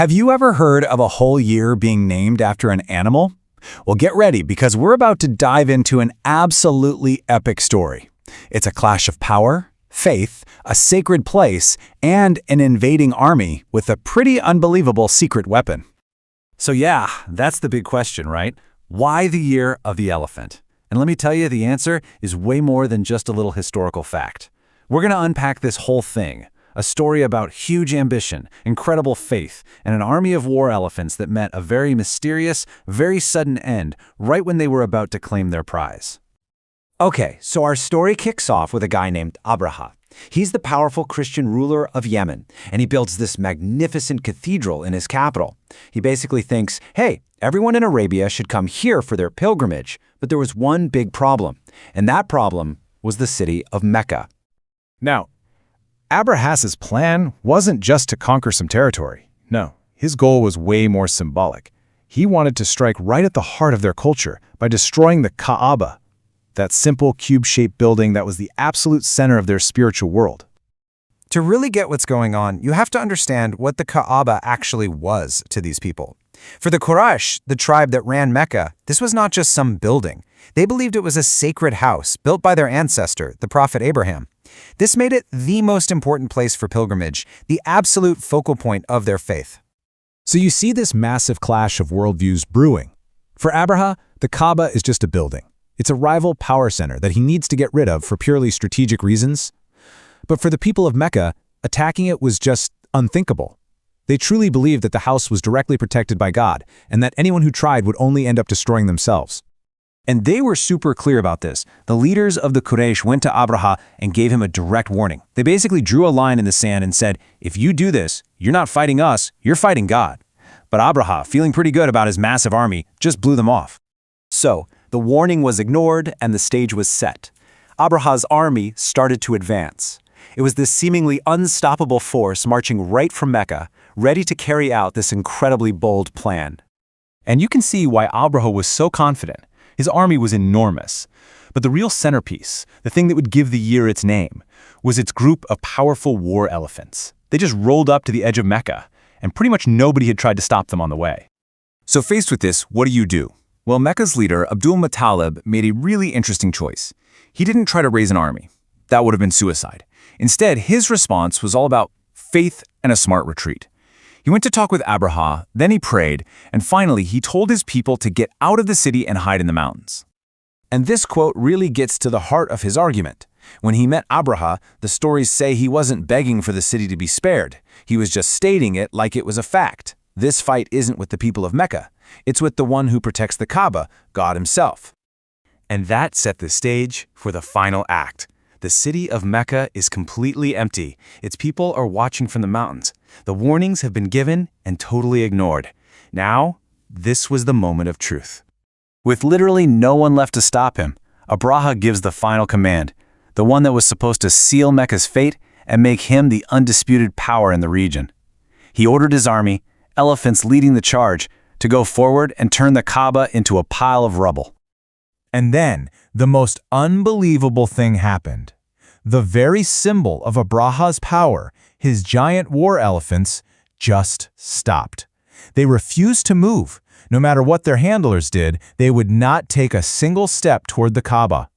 Have you ever heard of a whole year being named after an animal? Well, get ready because we're about to dive into an absolutely epic story. It's a clash of power, faith, a sacred place, and an invading army with a pretty unbelievable secret weapon. So yeah, that's the big question, right? Why the year of the elephant? And let me tell you, the answer is way more than just a little historical fact. We're going to unpack this whole thing. A story about huge ambition, incredible faith, and an army of war elephants that met a very mysterious, very sudden end right when they were about to claim their prize. Okay, so our story kicks off with a guy named Abraha. He's the powerful Christian ruler of Yemen, and he builds this magnificent cathedral in his capital. He basically thinks, hey, everyone in Arabia should come here for their pilgrimage. But there was one big problem, and that problem was the city of Mecca. Now, Abraha's plan wasn't just to conquer some territory. No, his goal was way more symbolic. He wanted to strike right at the heart of their culture by destroying the Kaaba, that simple cube-shaped building that was the absolute center of their spiritual world. To really get what's going on, you have to understand what the Kaaba actually was to these people. For the Quraysh, the tribe that ran Mecca, this was not just some building. They believed it was a sacred house built by their ancestor, the prophet Abraham. This made it the most important place for pilgrimage, the absolute focal point of their faith. So you see this massive clash of worldviews brewing. For Abraha, the Kaaba is just a building. It's a rival power center that he needs to get rid of for purely strategic reasons. But for the people of Mecca, attacking it was just unthinkable. They truly believed that the house was directly protected by God, and that anyone who tried would only end up destroying themselves. And they were super clear about this. The leaders of the Quraysh went to Abraha and gave him a direct warning. They basically drew a line in the sand and said, if you do this, you're not fighting us, you're fighting God. But Abraha, feeling pretty good about his massive army, just blew them off. So, the warning was ignored and the stage was set. Abraha's army started to advance. It was this seemingly unstoppable force marching right from Mecca, ready to carry out this incredibly bold plan. And you can see why Abraha was so confident. His army was enormous. But the real centerpiece, the thing that would give the year its name, was its group of powerful war elephants. They just rolled up to the edge of Mecca, and pretty much nobody had tried to stop them on the way. So faced with this, what do? Well, Mecca's leader, Abdul Muttalib, made a really interesting choice. He didn't try to raise an army. That would have been suicide. Instead, his response was all about faith and a smart retreat. He went to talk with Abraha, then he prayed, and finally he told his people to get out of the city and hide in the mountains. And this quote really gets to the heart of his argument. When he met Abraha, the stories say he wasn't begging for the city to be spared. He was just stating it like it was a fact. This fight isn't with the people of Mecca. It's with the one who protects the Kaaba, God himself. And that set the stage for the final act. The city of Mecca is completely empty. Its people are watching from the mountains. The warnings have been given and totally ignored. Now, this was the moment of truth. With literally no one left to stop him, Abraha gives the final command, the one that was supposed to seal Mecca's fate and make him the undisputed power in the region. He ordered his army, elephants leading the charge, to go forward and turn the Kaaba into a pile of rubble. And then, the most unbelievable thing happened. The very symbol of Abraha's power, his giant war elephants, just stopped. They refused to move. No matter what their handlers did, they would not take a single step toward the Kaaba.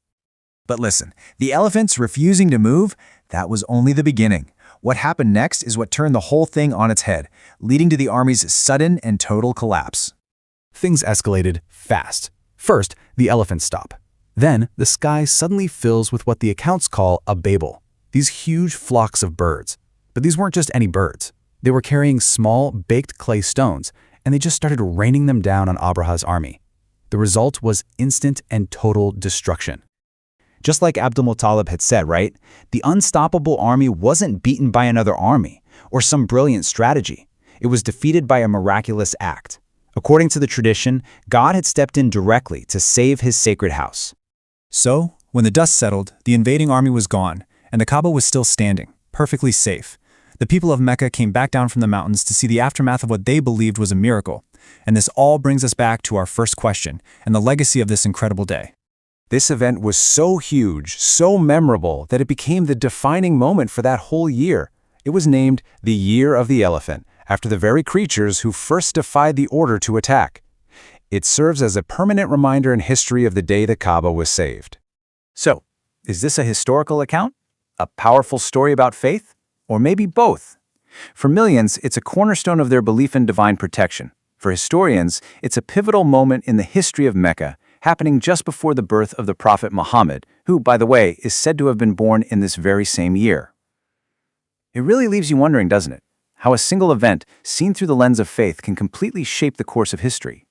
But listen, the elephants refusing to move, that was only the beginning. What happened next is what turned the whole thing on its head, leading to the army's sudden and total collapse. Things escalated fast. First, the elephants stop. Then, the sky suddenly fills with what the accounts call a babel, these huge flocks of birds. But these weren't just any birds. They were carrying small, baked clay stones, and they just started raining them down on Abraha's army. The result was instant and total destruction. Just like Abdul Muttalib had said, right? The unstoppable army wasn't beaten by another army or some brilliant strategy. It was defeated by a miraculous act. According to the tradition, God had stepped in directly to save his sacred house. So, when the dust settled, the invading army was gone, and the Kaaba was still standing, perfectly safe. The people of Mecca came back down from the mountains to see the aftermath of what they believed was a miracle. And this all brings us back to our first question and the legacy of this incredible day. This event was so huge, so memorable, that it became the defining moment for that whole year. It was named the Year of the Elephant, after the very creatures who first defied the order to attack. It serves as a permanent reminder in history of the day the Kaaba was saved. So, is this a historical account? A powerful story about faith? Or maybe both? For millions, it's a cornerstone of their belief in divine protection. For historians, it's a pivotal moment in the history of Mecca, happening just before the birth of the Prophet Muhammad, who, by the way, is said to have been born in this very same year. It really leaves you wondering, doesn't it? How a single event, seen through the lens of faith, can completely shape the course of history.